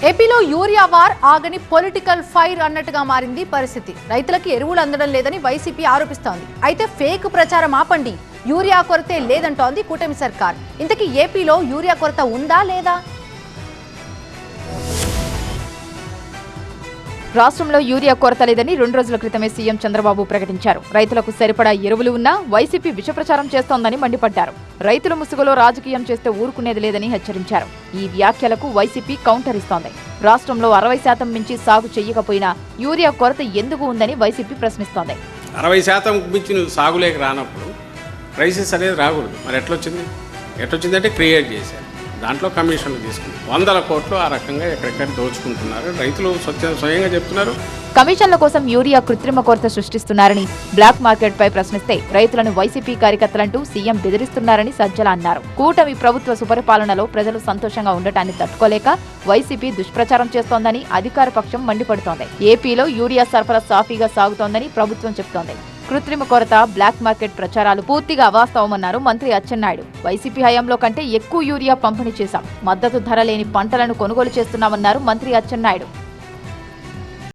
ఏపీలో urea war ఆగని political fire అన్నట్టుగా మారింది పరిస్థితి. రైతులకు ఎరువులు అందడం లేదని వైసీపీ ఆరోపిస్తోంది. అయితే ఫేక్ ప్రచారం ఆపండి, యూరియా కొరతే లేదంటోంది కూటమి సర్కార్. ఇంతకీ ఏపీలో యూరియా కొరత ఉందా లేదా? రాష్ట్రంలో యూరియా కొరత లేదని 2 రోజుల క్రితమే సీఎం చంద్రబాబు ప్రకటించారు. రైతులకు సరిపడా ఎరువులు ఉన్నా వైసీపీ విషప్రచారం చేస్తోందని మండిపడ్డారు. రైతుల ముసుగులో రాజకీయం చేస్తే ఊరుకునేది లేదని హెచ్చరించారు. ఈ వ్యాఖ్యలకు వైసీపీ కౌంటర్ ఇస్తోంది. రాష్ట్రంలో 60% మించి సాగు చేయకపోయినా యూరియా కొరత ఎందుకు ఉందని వైసీపీ ప్రశ్నిస్తోంది. 60% మించి సాగులేక రానప్పుడు క్రైసిస్ అనేది రాకూడదు. మరి ఎట్లొచ్చిందంటే క్రియేట్ చేశారు. దాంట్లో కమిషన్లు తీసుకున్నారు. 100 కోట్లు ఆ రకంగా ఎక్కడెక్కడ దోచుకుంటున్నారు. రైతులు స్వయంగా చెప్తున్నారు. కమిషన్ల కోసం యూరియా కృత్రిమ కొరత సృష్టిస్తున్నారని, బ్లాక్ మార్కెట్ పై ప్రశ్నిస్తే రైతులను వైసీపీ కార్యకర్తలంటూ సీఎం బెదిరిస్తున్నారని సజ్జల అన్నారు. కూటమి ప్రభుత్వ సుపరిపాలనలో ప్రజలు సంతోషంగా ఉండటాన్ని తట్టుకోలేక వైసీపీ దుష్ప్రచారం చేస్తోందని అధికార పక్షం మండిపడుతోంది. ఏపీలో యూరియా సరఫరా సాఫీగా సాగుతోందని ప్రభుత్వం చెబుతోంది. కృత్రిమ కొరత, బ్లాక్ మార్కెట్ ప్రచారాలు పూర్తిగా అవాస్తవమన్నారు మంత్రి అచ్చెన్నాయుడు. వైసీపీ హయాంలో కంటే ఎక్కువ యూరియా పంపిణీ చేశాం, మద్దతు ధర లేని పంటలను కొనుగోలు చేస్తున్నామన్నారు మంత్రి అచ్చెన్నాయుడు.